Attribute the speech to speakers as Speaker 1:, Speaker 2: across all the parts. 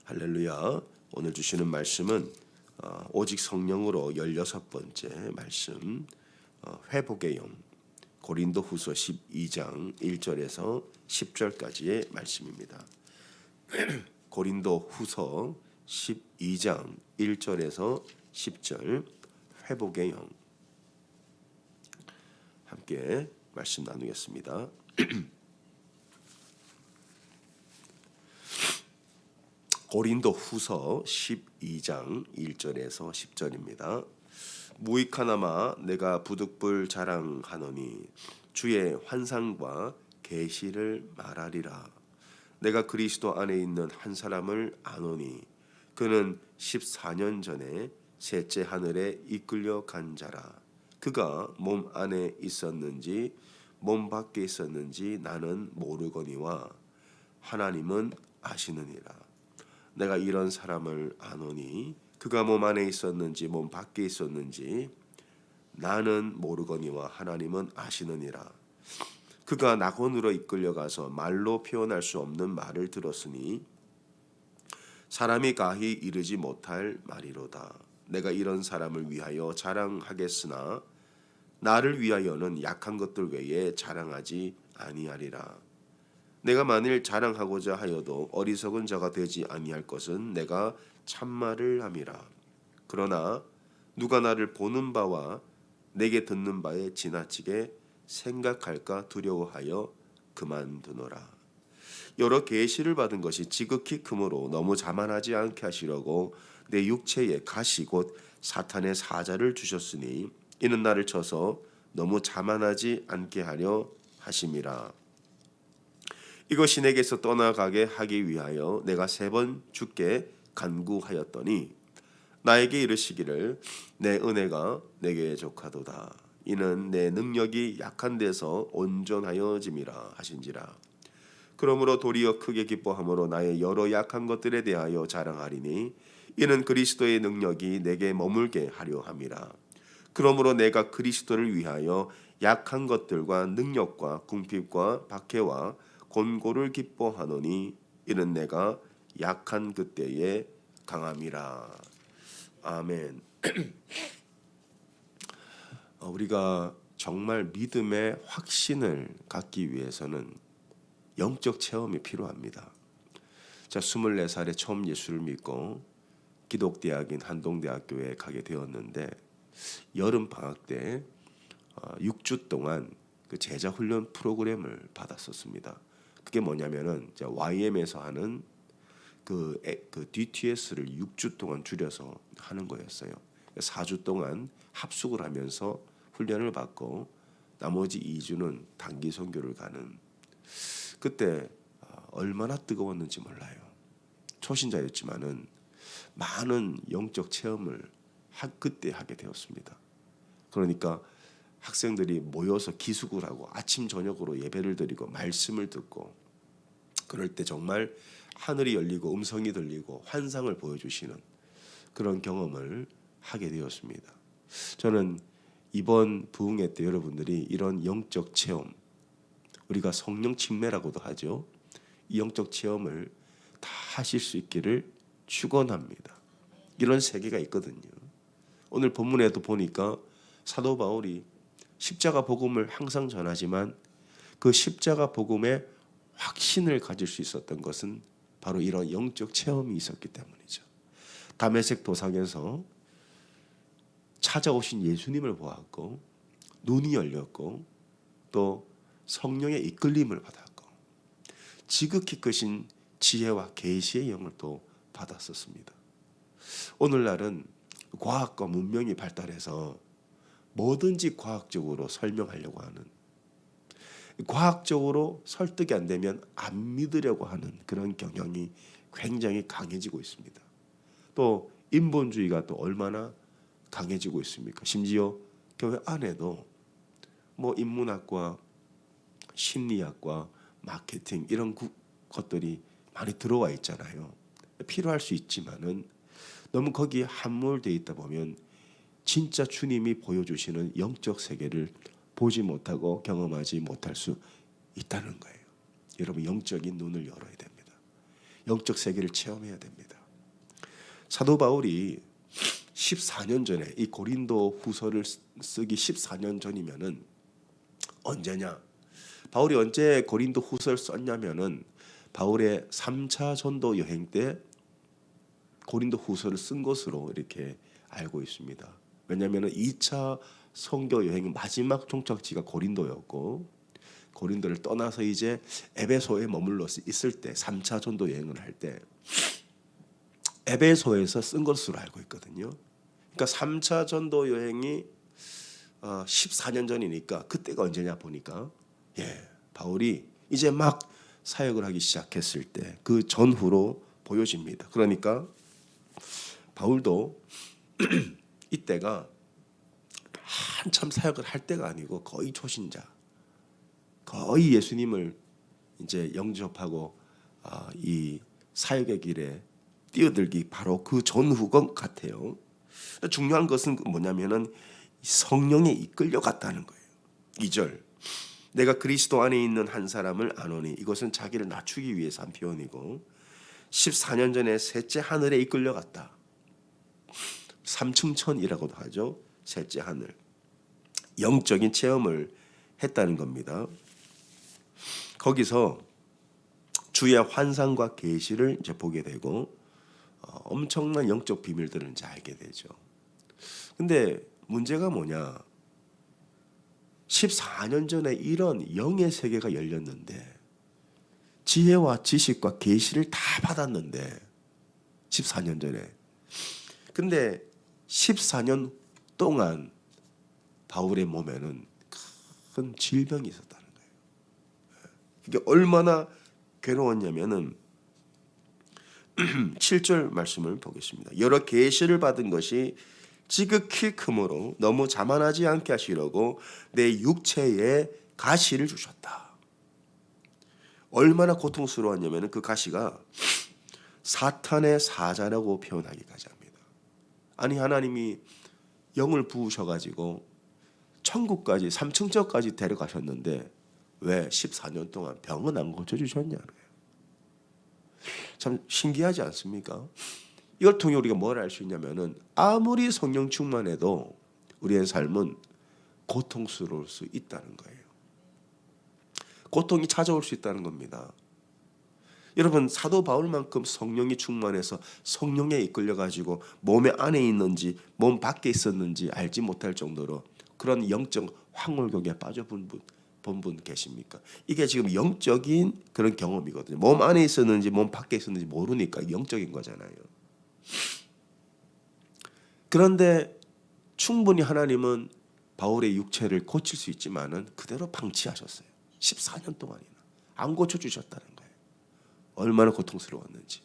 Speaker 1: 할렐루야. 오늘 주시는 말씀은 오직 성령으로 16번째 말씀, 회복의 영, 고린도후서 12장 1절에서 10절까지의 말씀입니다. 고린도후서 12장 1절에서 10절, 회복의 영, 함께 말씀 나누겠습니다. 고린도후서 12장 1절에서 10절입니다. 무익하나마 내가 부득불 자랑하노니 주의 환상과 계시를 말하리라. 내가 그리스도 안에 있는 한 사람을 아노니 그는 14년 전에 셋째 하늘에 이끌려 간 자라. 그가 몸 안에 있었는지 몸 밖에 있었는지 나는 모르거니와 하나님은 아시느니라. 내가 이런 사람을 아노니 그가 몸 안에 있었는지 몸 밖에 있었는지 나는 모르거니와 하나님은 아시느니라. 그가 낙원으로 이끌려가서 말로 표현할 수 없는 말을 들었으니 사람이 가히 이르지 못할 말이로다. 내가 이런 사람을 위하여 자랑하겠으나 나를 위하여는 약한 것들 외에 자랑하지 아니하리라. 내가 만일 자랑하고자 하여도 어리석은 자가 되지 아니할 것은 내가 참말을 함이라. 그러나 누가 나를 보는 바와 내게 듣는 바에 지나치게 생각할까 두려워하여 그만두노라. 여러 계시를 받은 것이 지극히 크므로 너무 자만하지 않게 하시려고 내 육체에 가시 곧 사탄의 사자를 주셨으니 이는 나를 쳐서 너무 자만하지 않게 하려 하심이라. 이것이 내게서 떠나가게 하기 위하여 내가 3번 주께 간구하였더니 나에게 이르시기를 내 은혜가 내게 족하도다. 이는 내 능력이 약한 데서 온전하여짐이라 하신지라. 그러므로 도리어 크게 기뻐함으로 나의 여러 약한 것들에 대하여 자랑하리니 이는 그리스도의 능력이 내게 머물게 하려 함이라. 그러므로 내가 그리스도를 위하여 약한 것들과 능력과 궁핍과 박해와 곤고를 기뻐하노니 이는 내가 약한 그때에 강함이라. 아멘. 우리가 정말 믿음의 확신을 갖기 위해서는 영적 체험이 필요합니다. 자, 24살에 처음 예수를 믿고 기독대학인 한동대학교에 가게 되었는데 여름 방학 때 6주 동안 그 제자 훈련 프로그램을 받았었습니다. 그게 뭐냐면은 YM에서 하는 그 DTS를 6주 동안 줄여서 하는 거였어요. 4주 동안 합숙을 하면서 훈련을 받고 나머지 2주는 단기 선교를 가는. 그때 얼마나 뜨거웠는지 몰라요. 초신자였지만은 많은 영적 체험을 그때 하게 되었습니다. 그러니까 학생들이 모여서 기숙을 하고 아침 저녁으로 예배를 드리고 말씀을 듣고 그럴 때 정말 하늘이 열리고 음성이 들리고 환상을 보여주시는 그런 경험을 하게 되었습니다. 저는 이번 부흥회 때 여러분들이 이런 영적 체험, 우리가 성령 침례라고도 하죠. 이 영적 체험을 다 하실 수 있기를 축원합니다. 이런 세계가 있거든요. 오늘 본문에도 보니까 사도 바울이 십자가 복음을 항상 전하지만 그 십자가 복음의 확신을 가질 수 있었던 것은 바로 이런 영적 체험이 있었기 때문이죠. 다메섹 도상에서 찾아오신 예수님을 보았고 눈이 열렸고 또 성령의 이끌림을 받았고 지극히 크신 지혜와 계시의 영을 또 받았었습니다. 오늘날은 과학과 문명이 발달해서 뭐든지 과학적으로 설명하려고 하는, 과학적으로 설득이 안 되면 안 믿으려고 하는 그런 경향이 굉장히 강해지고 있습니다. 또 인본주의가 또 얼마나 강해지고 있습니까? 심지어 교회 안에도 뭐 인문학과 심리학과 마케팅 이런 것들이 많이 들어와 있잖아요. 필요할 수 있지만은 너무 거기에 함몰되어 있다 보면 진짜 주님이 보여주시는 영적 세계를 보지 못하고 경험하지 못할 수 있다는 거예요. 여러분 영적인 눈을 열어야 됩니다. 영적 세계를 체험해야 됩니다. 사도 바울이 14년 전에 이 고린도 후서를 쓰기 14년 전이면은 언제냐? 바울이 언제 고린도 후서를 썼냐면은 바울의 3차 전도 여행 때 고린도 후서를 쓴 것으로 이렇게 알고 있습니다. 왜냐하면 2차 선교 여행 마지막 종착지가 고린도였고 고린도를 떠나서 이제 에베소에 머물러 있을 때 3차 전도 여행을 할 때 에베소에서 쓴 것으로 알고 있거든요. 그러니까 3차 전도 여행이 14년 전이니까 그때가 언제냐 보니까 바울이 이제 막 사역을 하기 시작했을 때 그 전후로 보여집니다. 그러니까 바울도 이때가 한참 사역을 할 때가 아니고 거의 초신자, 거의 예수님을 이제 영접하고 이 사역의 길에 뛰어들기 바로 그 전후 것 같아요. 중요한 것은 뭐냐면은 성령에 이끌려갔다는 거예요. 2절 내가 그리스도 안에 있는 한 사람을 아노니 이것은 자기를 낮추기 위해서 한 표현이고 14년 전에 셋째 하늘에 이끌려갔다. 삼층천이라고도 하죠. 셋째 하늘. 영적인 체험을 했다는 겁니다. 거기서 주의 환상과 계시를 이제 보게 되고 엄청난 영적 비밀들을 이제 알게 되죠. 근데 문제가 뭐냐? 14년 전에 이런 영의 세계가 열렸는데 지혜와 지식과 계시를 다 받았는데 14년 전에 근데 14년 동안 바울의 몸에는 큰 질병이 있었다는 거예요. 이게 얼마나 괴로웠냐면은 7절 말씀을 보겠습니다. 여러 계시를 받은 것이 지극히 크므로 너무 자만하지 않게 하시려고 내 육체에 가시를 주셨다. 얼마나 고통스러웠냐면 그 가시가 사탄의 사자라고 표현하기까지 합니다. 아니 하나님이 영을 부으셔가지고 천국까지 3층저까지 데려가셨는데 왜 14년 동안 병은 안 고쳐주셨냐는 거예요. 참 신기하지 않습니까? 이걸 통해 우리가 뭘 알 수 있냐면은 아무리 성령 충만해도 우리의 삶은 고통스러울 수 있다는 거예요. 고통이 찾아올 수 있다는 겁니다. 여러분 사도 바울만큼 성령이 충만해서 성령에 이끌려가지고 몸의 안에 있는지 몸 밖에 있었는지 알지 못할 정도로 그런 영적 황홀경에 빠져본 분 계십니까? 이게 지금 영적인 그런 경험이거든요. 몸 안에 있었는지 몸 밖에 있었는지 모르니까 영적인 거잖아요. 그런데 충분히 하나님은 바울의 육체를 고칠 수 있지만은 그대로 방치하셨어요. 14년 동안이나 안 고쳐주셨다는 거예요. 얼마나 고통스러웠는지.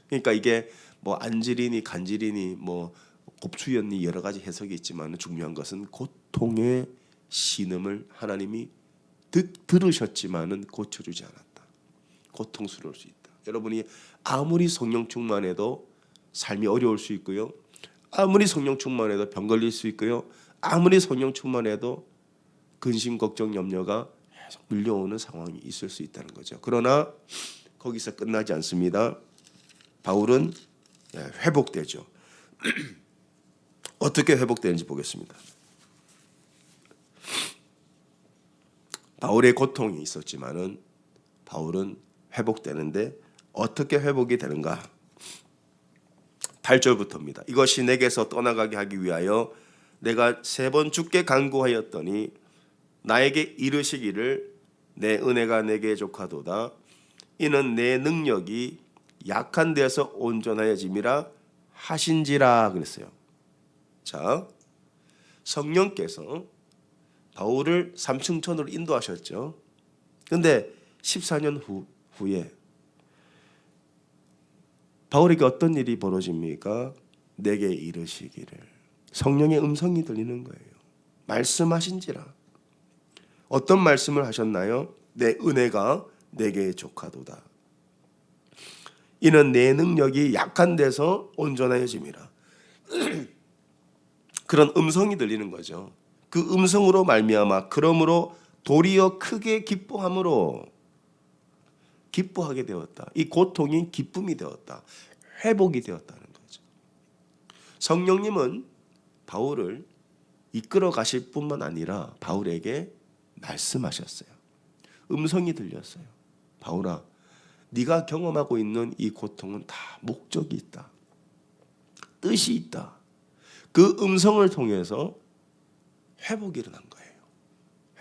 Speaker 1: 그러니까 이게 뭐 안질이니 간질이니 뭐 곱추였니 여러 가지 해석이 있지만 중요한 것은 고통의 신음을 하나님이 들으셨지만은 고쳐주지 않았다. 고통스러울 수 있다. 여러분이 아무리 성령 충만해도 삶이 어려울 수 있고요. 아무리 성령 충만해도 병 걸릴 수 있고요. 아무리 성령 충만해도 근심 걱정 염려가 계속 밀려오는 상황이 있을 수 있다는 거죠. 그러나 거기서 끝나지 않습니다. 바울은 회복되죠. 어떻게 회복되는지 보겠습니다. 바울의 고통이 있었지만은 바울은 회복되는데 어떻게 회복이 되는가? 8절부터입니다. 이것이 내게서 떠나가게 하기 위하여 내가 3번 주께 간구하였더니 나에게 이르시기를 내 은혜가 내게 족하도다. 이는 내 능력이 약한 데서 온전하여짐이라 하신지라 그랬어요. 자, 성령께서 바울을 삼층천으로 인도하셨죠. 그런데 14년 후에 바울에게 어떤 일이 벌어집니까? 내게 이르시기를. 성령의 음성이 들리는 거예요. 말씀하신지라. 어떤 말씀을 하셨나요? 내 은혜가 내게 족하도다. 이는 내 능력이 약한 데서 온전하여짐이라. 그런 음성이 들리는 거죠. 그 음성으로 말미암아 그러므로 도리어 크게 기뻐함으로 기뻐하게 되었다. 이 고통이 기쁨이 되었다. 회복이 되었다는 거죠. 성령님은 바울을 이끌어 가실 뿐만 아니라 바울에게 말씀하셨어요. 음성이 들렸어요. 바울아, 네가 경험하고 있는 이 고통은 다 목적이 있다. 뜻이 있다. 그 음성을 통해서 회복이 일어난 거예요.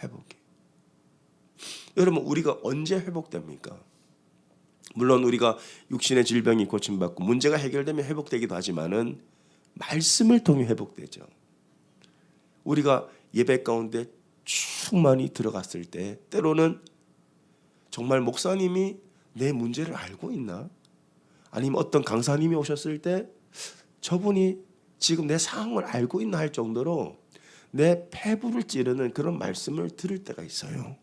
Speaker 1: 회복이. 여러분, 우리가 언제 회복됩니까? 물론 우리가 육신의 질병이 고침받고 문제가 해결되면 회복되기도 하지만은 말씀을 통해 회복되죠. 우리가 예배 가운데 충만히 들어갔을 때 때로는 정말 목사님이 내 문제를 알고 있나? 아니면 어떤 강사님이 오셨을 때 저분이 지금 내 상황을 알고 있나 할 정도로 내 폐부를 찌르는 그런 말씀을 들을 때가 있어요.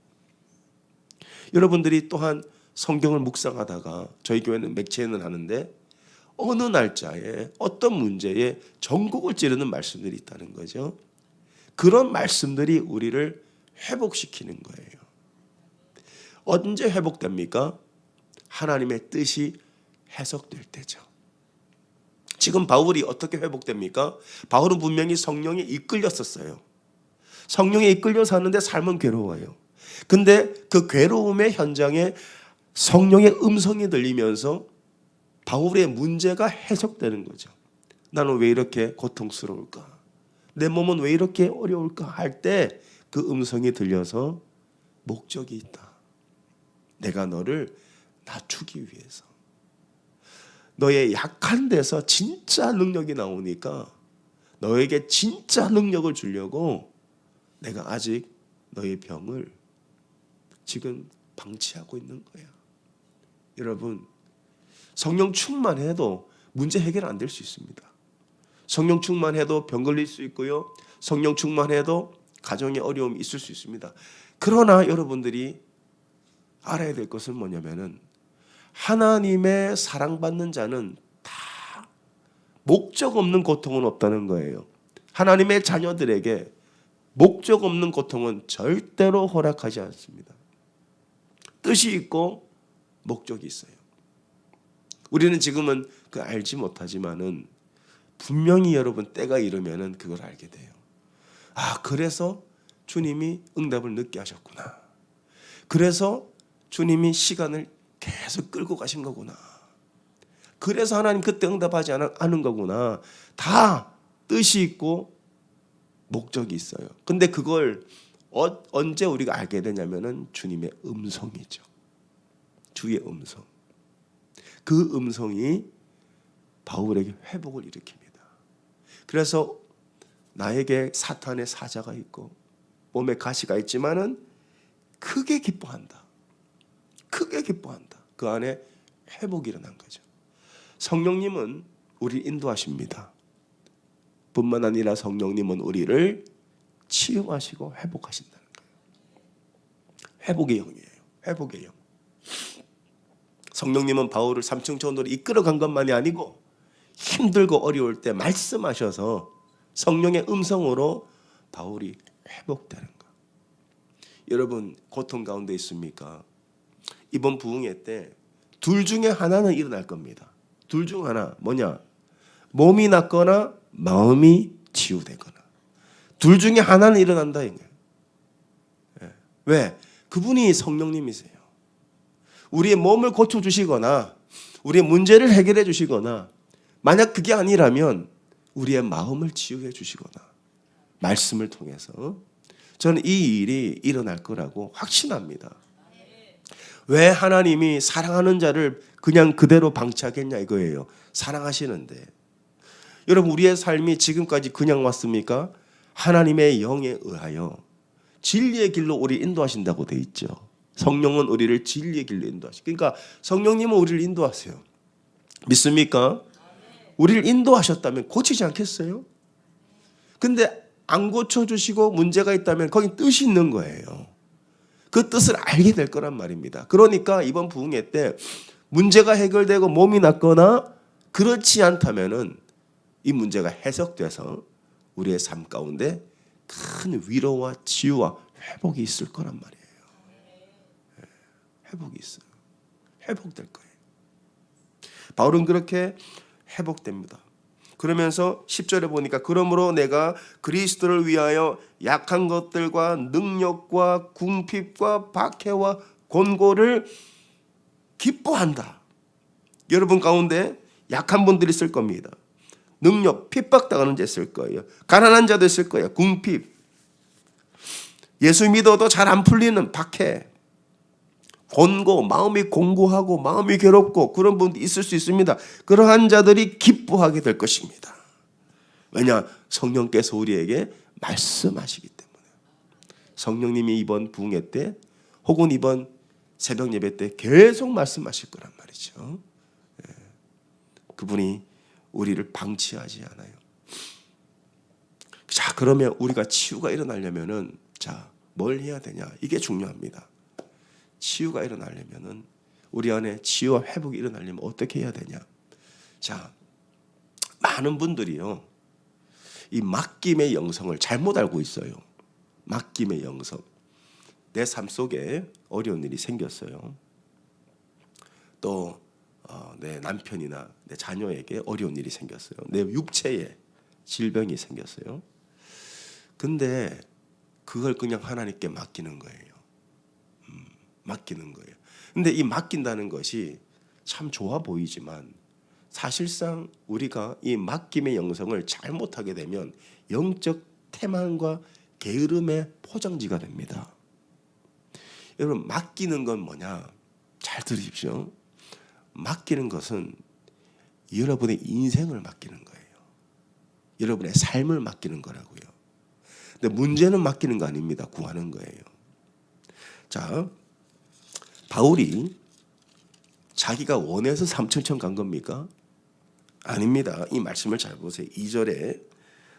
Speaker 1: 여러분들이 또한 성경을 묵상하다가 저희 교회는 맥체는 하는데 어느 날짜에 어떤 문제에 전곡을 찌르는 말씀들이 있다는 거죠. 그런 말씀들이 우리를 회복시키는 거예요. 언제 회복됩니까? 하나님의 뜻이 해석될 때죠. 지금 바울이 어떻게 회복됩니까? 바울은 분명히 성령에 이끌렸었어요. 성령에 이끌려 사는데 삶은 괴로워요. 근데 그 괴로움의 현장에 성령의 음성이 들리면서 바울의 문제가 해석되는 거죠. 나는 왜 이렇게 고통스러울까? 내 몸은 왜 이렇게 어려울까? 할 때 그 음성이 들려서 목적이 있다. 내가 너를 낮추기 위해서. 너의 약한 데서 진짜 능력이 나오니까 너에게 진짜 능력을 주려고 내가 아직 너의 병을 지금 방치하고 있는 거야. 여러분, 성령 충만해도 문제 해결 안 될 수 있습니다. 성령 충만해도 병 걸릴 수 있고요. 성령 충만해도 가정에 어려움이 있을 수 있습니다. 그러나 여러분들이 알아야 될 것은 뭐냐면은 하나님의 사랑받는 자는 다 목적 없는 고통은 없다는 거예요. 하나님의 자녀들에게 목적 없는 고통은 절대로 허락하지 않습니다. 뜻이 있고 목적이 있어요. 우리는 지금은 그 알지 못하지만은 분명히 여러분 때가 이르면은 그걸 알게 돼요. 아, 그래서 주님이 응답을 늦게 하셨구나. 그래서 주님이 시간을 계속 끌고 가신 거구나. 그래서 하나님 그때 응답하지 않은 거구나. 다 뜻이 있고 목적이 있어요. 근데 그걸 언제 우리가 알게 되냐면은 주님의 음성이죠. 주의 음성. 그 음성이 바울에게 회복을 일으킵니다. 그래서 나에게 사탄의 사자가 있고 몸에 가시가 있지만은 크게 기뻐한다. 크게 기뻐한다. 그 안에 회복이 일어난 거죠. 성령님은 우리를 인도하십니다. 뿐만 아니라 성령님은 우리를 치유하시고 회복하신다는 거예요. 회복의 영이에요. 회복의 영. 성령님은 바울을 삼층천으로 이끌어간 것만이 아니고 힘들고 어려울 때 말씀하셔서 성령의 음성으로 바울이 회복되는 것. 여러분, 고통 가운데 있습니까? 이번 부흥회 때 둘 중에 하나는 일어날 겁니다. 둘 중 하나 뭐냐? 몸이 낫거나 마음이 치유되거나. 둘 중에 하나는 일어난다 이거예요. 왜? 그분이 성령님이세요. 우리의 몸을 고쳐주시거나 우리의 문제를 해결해 주시거나 만약 그게 아니라면 우리의 마음을 치유해 주시거나 말씀을 통해서 저는 이 일이 일어날 거라고 확신합니다. 왜 하나님이 사랑하는 자를 그냥 그대로 방치하겠냐 이거예요. 사랑하시는데. 여러분, 우리의 삶이 지금까지 그냥 왔습니까? 하나님의 영에 의하여 진리의 길로 우리를 인도하신다고 돼 있죠. 성령은 우리를 진리의 길로 인도하시고, 그러니까 성령님은 우리를 인도하세요. 믿습니까? 우리를 인도하셨다면 고치지 않겠어요? 근데 안 고쳐주시고 문제가 있다면 거기 뜻이 있는 거예요. 그 뜻을 알게 될 거란 말입니다. 그러니까 이번 부흥회 때 문제가 해결되고 몸이 낫거나 그렇지 않다면은 이 문제가 해석돼서 우리의 삶 가운데 큰 위로와 치유와 회복이 있을 거란 말이에요. 회복이 있어요. 회복될 거예요. 바울은 그렇게 회복됩니다. 그러면서 10절에 보니까 그러므로 내가 그리스도를 위하여 약한 것들과 능력과 궁핍과 박해와 곤고를 기뻐한다. 여러분 가운데 약한 분들이 있을 겁니다. 능력, 핍박당하는 자 있을 거예요. 가난한 자도 있을 거예요. 궁핍, 예수 믿어도 잘 안 풀리는 박해, 곤고, 마음이 공고하고 마음이 괴롭고 그런 분도 있을 수 있습니다. 그러한 자들이 기뻐하게 될 것입니다. 왜냐? 성령께서 우리에게 말씀하시기 때문에. 성령님이 이번 부흥회 때 혹은 이번 새벽 예배 때 계속 말씀하실 거란 말이죠. 그분이 우리를 방치하지 않아요. 자, 그러면 우리가 치유가 일어나려면은 자, 뭘 해야 되냐? 이게 중요합니다. 치유가 일어나려면은 우리 안에 치유와 회복이 일어나려면 어떻게 해야 되냐? 자, 많은 분들이요, 이 맡김의 영성을 잘못 알고 있어요. 맡김의 영성. 내 삶 속에 어려운 일이 생겼어요. 또 내 남편이나 내 자녀에게 어려운 일이 생겼어요. 내 육체에 질병이 생겼어요. 근데 그걸 그냥 하나님께 맡기는 거예요. 맡기는 거예요. 근데 이 맡긴다는 것이 참 좋아 보이지만 사실상 우리가 이 맡김의 영성을 잘못하게 되면 영적 태만과 게으름의 포장지가 됩니다. 여러분, 맡기는 건 뭐냐? 잘 들으십시오. 맡기는 것은 여러분의 인생을 맡기는 거예요. 여러분의 삶을 맡기는 거라고요. 근데 문제는 맡기는 거 아닙니다. 구하는 거예요. 자, 바울이 자기가 원해서 삼천천 간 겁니까? 아닙니다. 이 말씀을 잘 보세요. 2절에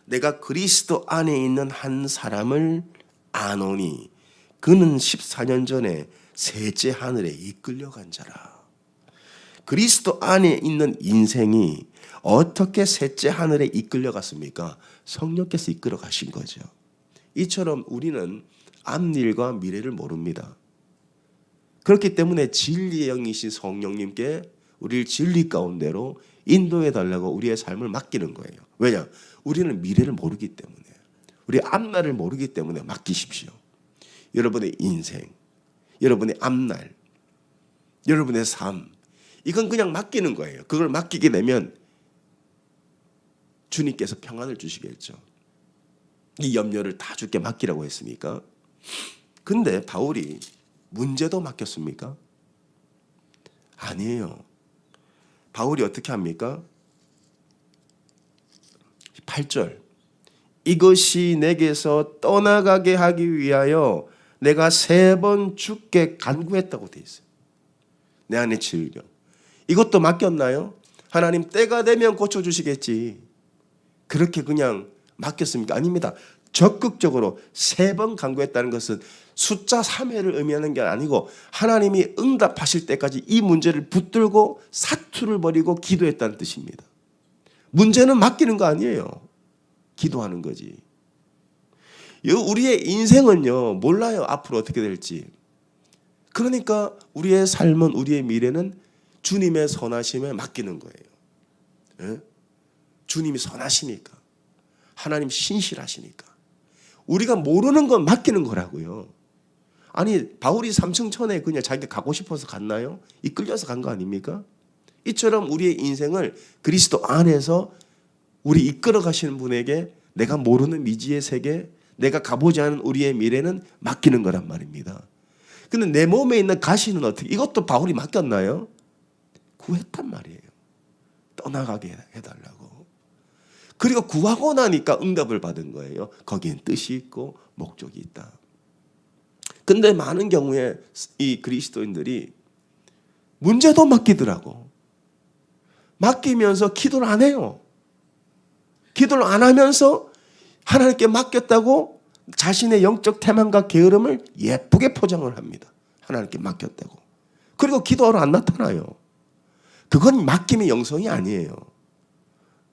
Speaker 1: 내가 그리스도 안에 있는 한 사람을 아노니 그는 14년 전에 셋째 하늘에 이끌려간 자라. 그리스도 안에 있는 인생이 어떻게 셋째 하늘에 이끌려갔습니까? 성령께서 이끌어 가신 거죠. 이처럼 우리는 앞일과 미래를 모릅니다. 그렇기 때문에 진리의 영이신 성령님께 우리를 진리 가운데로 인도해 달라고 우리의 삶을 맡기는 거예요. 왜냐? 우리는 미래를 모르기 때문에, 우리 앞날을 모르기 때문에 맡기십시오. 여러분의 인생, 여러분의 앞날, 여러분의 삶, 이건 그냥 맡기는 거예요. 그걸 맡기게 되면 주님께서 평안을 주시겠죠. 이 염려를 다 주께 맡기라고 했으니까. 근데 바울이 문제도 맡겼습니까? 아니에요. 바울이 어떻게 합니까? 8절. 이것이 내게서 떠나가게 하기 위하여 내가 3번 주께 간구했다고 돼 있어요. 내 안에 질병. 이것도 맡겼나요? 하나님 때가 되면 고쳐주시겠지. 그렇게 그냥 맡겼습니까? 아닙니다. 적극적으로 3번 간구했다는 것은 숫자 3회를 의미하는 게 아니고 하나님이 응답하실 때까지 이 문제를 붙들고 사투를 벌이고 기도했다는 뜻입니다. 문제는 맡기는 거 아니에요. 기도하는 거지. 우리의 인생은요, 몰라요. 앞으로 어떻게 될지. 그러니까 우리의 삶은, 우리의 미래는 주님의 선하심에 맡기는 거예요. 예? 주님이 선하시니까. 하나님 신실하시니까. 우리가 모르는 건 맡기는 거라고요. 아니, 바울이 삼층천에 그냥 자기가 가고 싶어서 갔나요? 이끌려서 간 거 아닙니까? 이처럼 우리의 인생을 그리스도 안에서 우리 이끌어 가시는 분에게 내가 모르는 미지의 세계, 내가 가보지 않은 우리의 미래는 맡기는 거란 말입니다. 근데 내 몸에 있는 가시는 어떻게, 이것도 바울이 맡겼나요? 구했단 말이에요. 떠나가게 해달라고. 그리고 구하고 나니까 응답을 받은 거예요. 거기엔 뜻이 있고 목적이 있다. 근데 많은 경우에 이 그리스도인들이 문제도 맡기더라고. 맡기면서 기도를 안 해요. 기도를 안 하면서 하나님께 맡겼다고 자신의 영적 태만과 게으름을 예쁘게 포장을 합니다. 하나님께 맡겼다고. 그리고 기도하러 안 나타나요. 그건 맡김의 영성이 아니에요.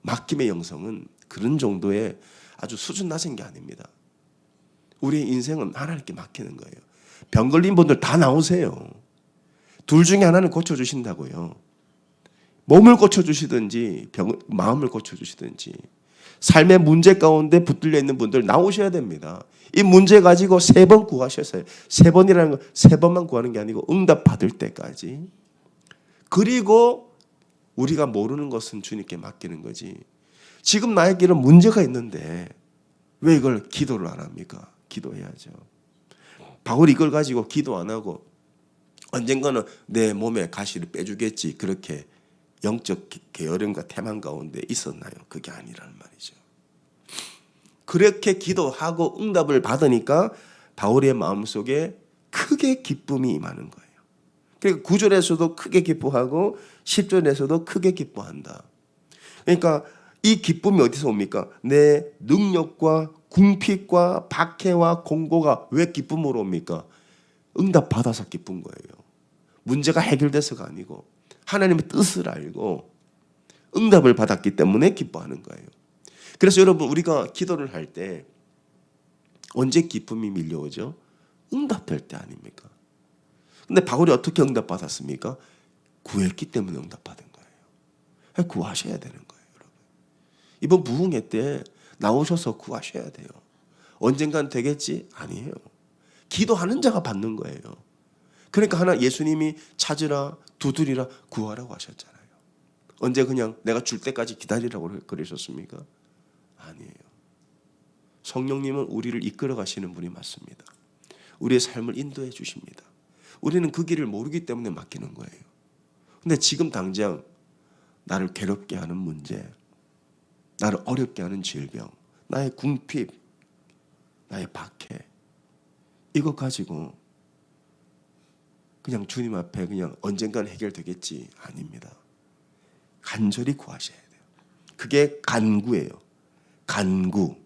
Speaker 1: 맡김의 영성은 그런 정도의 아주 수준 낮은 게 아닙니다. 우리의 인생은 하나님께 맡기는 거예요. 병 걸린 분들 다 나오세요. 둘 중에 하나는 고쳐주신다고요. 몸을 고쳐주시든지 마음을 고쳐주시든지. 삶의 문제 가운데 붙들려 있는 분들 나오셔야 됩니다. 이 문제 가지고 3번 구하셨어요. 3번이라는 건 3번만 구하는 게 아니고 응답 받을 때까지. 그리고 우리가 모르는 것은 주님께 맡기는 거지. 지금 나에게는 문제가 있는데 왜 이걸 기도를 안 합니까? 기도해야죠. 바울이 이걸 가지고 기도 안 하고 언젠가는 내 몸에 가시를 빼주겠지, 그렇게 영적 게으름과 태만 가운데 있었나요? 그게 아니라는 말이죠. 그렇게 기도하고 응답을 받으니까 바울의 마음속에 크게 기쁨이 임하는 거예요. 그러니까 9절에서도 크게 기뻐하고 10절에서도 크게 기뻐한다. 그러니까 이 기쁨이 어디서 옵니까? 내 능력과 궁핍과 박해와 공고가 왜 기쁨으로 옵니까? 응답 받아서 기쁜 거예요. 문제가 해결돼서가 아니고 하나님의 뜻을 알고 응답을 받았기 때문에 기뻐하는 거예요. 그래서 여러분, 우리가 기도를 할 때 언제 기쁨이 밀려오죠? 응답될 때 아닙니까? 근데 바울이 어떻게 응답받았습니까? 구했기 때문에 응답받은 거예요. 구하셔야 되는 거예요, 여러분. 이번 부흥회 때 나오셔서 구하셔야 돼요. 언젠간 되겠지? 아니에요. 기도하는 자가 받는 거예요. 그러니까 예수님이 찾으라, 두드리라, 구하라고 하셨잖아요. 언제 그냥 내가 줄 때까지 기다리라고 그러셨습니까? 아니에요. 성령님은 우리를 이끌어 가시는 분이 맞습니다. 우리의 삶을 인도해 주십니다. 우리는 그 길을 모르기 때문에 맡기는 거예요. 근데 지금 당장 나를 괴롭게 하는 문제, 나를 어렵게 하는 질병, 나의 궁핍, 나의 박해, 이거 가지고 그냥 주님 앞에 그냥 언젠간 해결되겠지, 아닙니다. 간절히 구하셔야 돼요. 그게 간구예요. 간구.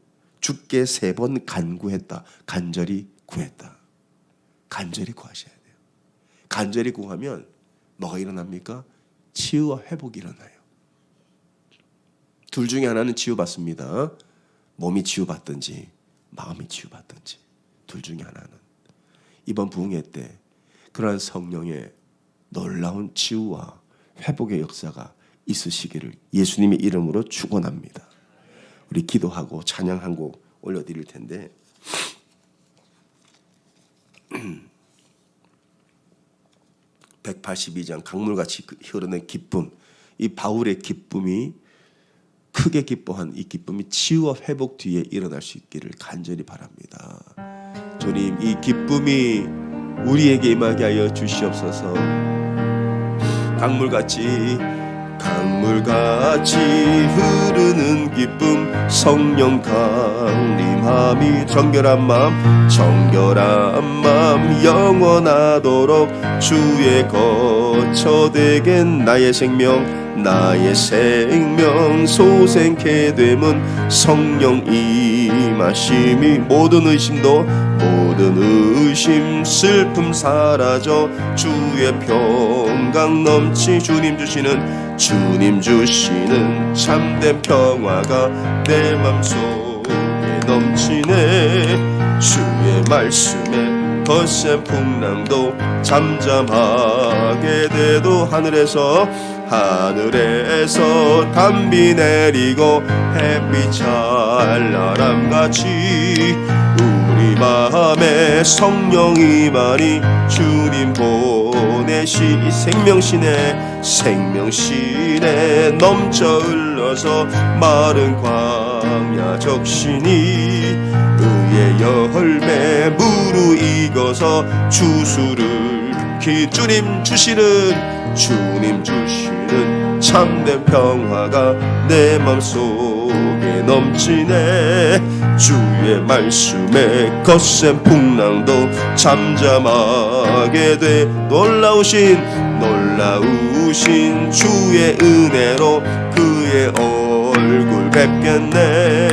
Speaker 1: 주께 3번 간구했다. 간절히 구했다. 간절히 구하셔야 돼요. 간절히 구하면 뭐가 일어납니까? 치유와 회복이 일어나요. 둘 중에 하나는 치유받습니다. 몸이 치유받든지 마음이 치유받든지, 둘 중에 하나는. 이번 부흥회 때 그러한 성령의 놀라운 치유와 회복의 역사가 있으시기를 예수님의 이름으로 축원합니다. 우리 기도하고 찬양 한 곡 올려드릴 텐데, 182장 강물같이 흐르는 기쁨, 이 바울의 기쁨이, 크게 기뻐한 이 기쁨이 치유와 회복 뒤에 일어날 수 있기를 간절히 바랍니다. 주님, 이 기쁨이 우리에게 임하게 하여 주시옵소서. 강물같이 흐르는 기쁨, 성령 강림함이 정결한 마음 영원하도록 주의 거처 되겐 나의 생명 소생케 됨은 성령 임하심이 모든 의심 슬픔 사라져 주의 평강 넘치 주님 주시는 참된 평화가 내 맘속에 넘치네. 주의 말씀에 거센 풍랑도 잠잠하게 돼도 하늘에서 담비 내리고 햇빛 찬란함같이 우리 마음에 성령이 많이 주님 보내시 생명신에 넘쳐 흘러서 마른 광야 적시니 의의 열매 무르익어서 주수를 주님 주시는 참된 평화가 내 맘속에 넘치네. 주의 말씀에 거센 풍랑도 잠잠하게 돼 놀라우신 주의 은혜로 그의 얼굴 뵙겠네.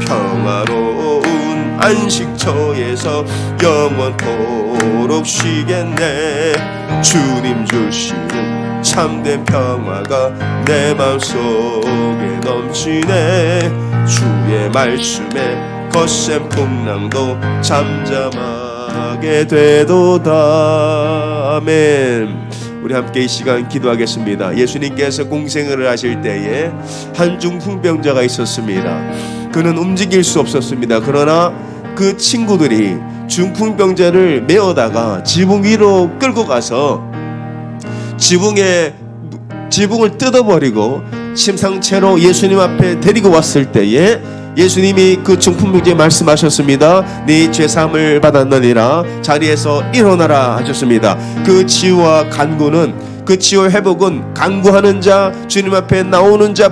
Speaker 1: 평화로운 안식처에서 영원토록 쉬겠네. 주님 주시는 참된 평화가 내 맘속에 넘치네. 주의 말씀에 거센 풍랑도 잠잠하게 되도다. 아멘. 우리 함께 이 시간 기도하겠습니다. 예수님께서 공생을 하실 때에 한 중풍병자가 있었습니다. 그는 움직일 수 없었습니다. 그러나 그 친구들이 중풍병자를 메어다가 지붕 위로 끌고 가서 지붕을 뜯어버리고 심상체로 예수님 앞에 데리고 왔을 때에 예수님이 그 중풍병자에 말씀하셨습니다. 네 죄사함을 받았느니라 자리에서 일어나라 하셨습니다. 그 치유와 간구는, 그 치유 회복은 간구하는 자, 주님 앞에 나오는 자,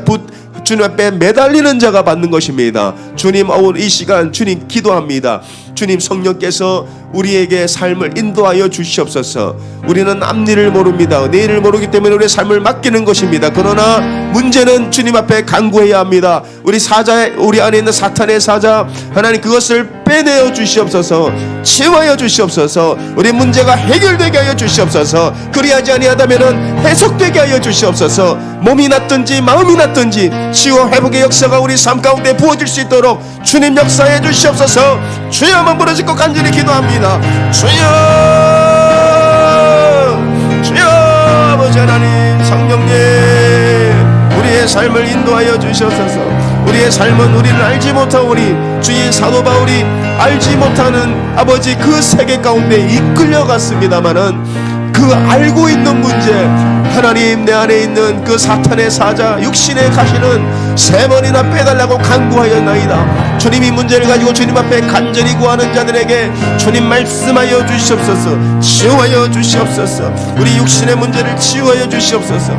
Speaker 1: 주님 앞에 매달리는 자가 받는 것입니다. 주님, 이 시간 주님 기도합니다. 주님, 성령께서 우리에게 삶을 인도하여 주시옵소서. 우리는 앞일을 모릅니다. 내일을 모르기 때문에 우리의 삶을 맡기는 것입니다. 그러나 문제는 주님 앞에 간구해야 합니다. 우리 안에 있는 사탄의 사자, 하나님 그것을 빼내어 주시옵소서. 치유하여 주시옵소서. 우리 문제가 해결되게 하여 주시옵소서. 그리하지 아니하다면 해석되게 하여 주시옵소서. 몸이 났든지 마음이 났든지 치유 회복의 역사가 우리 삶 가운데 부어질 수 있도록 주님 역사해 주시옵소서. 주여, 한번 부르짖고 간절히 기도합니다. 주여, 주여, 아버지 하나님, 성령님, 우리의 삶을 인도하여 주시옵소서. 우리의 삶은 우리를 알지 못하오니 주의 사도 바울이 알지 못하는 아버지 그 세계 가운데 이끌려갔습니다마는 그 알고 있는 문제, 하나님 내 안에 있는 그 사탄의 사자 육신의 가시는 3번이나 빼달라고 간구하였나이다. 주님이 문제를 가지고 주님 앞에 간절히 구하는 자들에게 주님 말씀하여 주시옵소서. 치유하여 주시옵소서. 우리 육신의 문제를 치유하여 주시옵소서.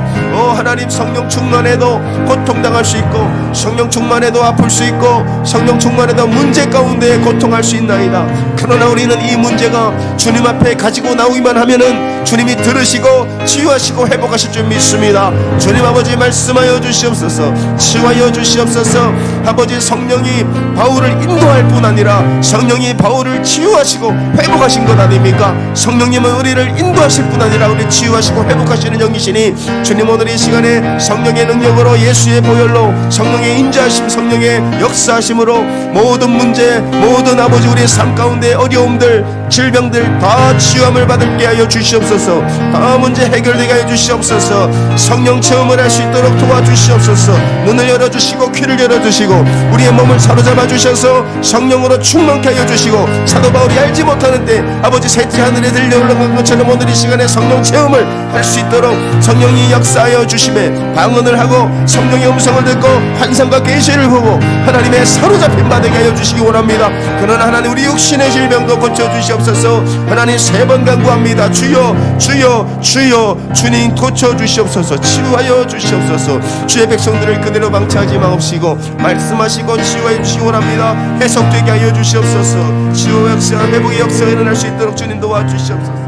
Speaker 1: 하나님, 성령 충만해도 고통당할 수 있고, 성령 충만해도 아플 수 있고, 성령 충만해도 문제 가운데 고통할 수 있나이다. 그러나 우리는 이 문제가 주님 앞에 가지고 나오기만 하면은 주님이 들으시고 치유하시고 회복하실 줄 믿습니다. 주님 아버지, 말씀하여 주시옵소서. 치유하여 주시옵소서. 아버지, 성령이 바울을 인도할 뿐 아니라 성령이 바울을 치유하시고 회복하신 것 아닙니까? 성령님은 우리를 인도하실 뿐 아니라 우리 치유하시고 회복하시는 영이시니 주님, 오늘 이 시간에 성령의 능력으로, 예수의 보혈로, 성령의 인자하심, 성령의 역사하심으로 모든 문제, 모든 아버지 우리의 삶 가운데 어려움들, 질병들 다 치유함을 받게 하여 주시옵소서. 다 문제 해결되게 하여 주시옵소서. 성령 체험을 할 수 있도록 도와주시옵소서. 눈을 열어주시고 귀를 열어주시고 우리의 몸을 사로잡아 주셔서 성령으로 충만케 하여 주시고, 사도 바울이 알지 못하는데 아버지 셋째 하늘에 들려올라간 것처럼 오늘 이 시간에 성령 체험을 할 수 있도록 성령이 역사하여 주심에 방언을 하고 성령의 음성을 듣고 환상과 계시를 보고 하나님의 사로잡힌 바 되게 하여 주시기 원합니다. 그러나 하나님, 우리 육신의 질병도 고쳐주시옵소서. 하나님, 3번 간구합니다. 주여, 주여, 주여. 주님 고쳐주시옵소서. 치유하여 주시옵소서. 주의 백성들을 그대로 방치하지 마옵시고 말씀하시고 치유하여 주시기 원합니다. 해석되게 하여 주시옵소서. 치유 역사, 회복의 역사가 일어날 수 있도록 주님 도와주시옵소서.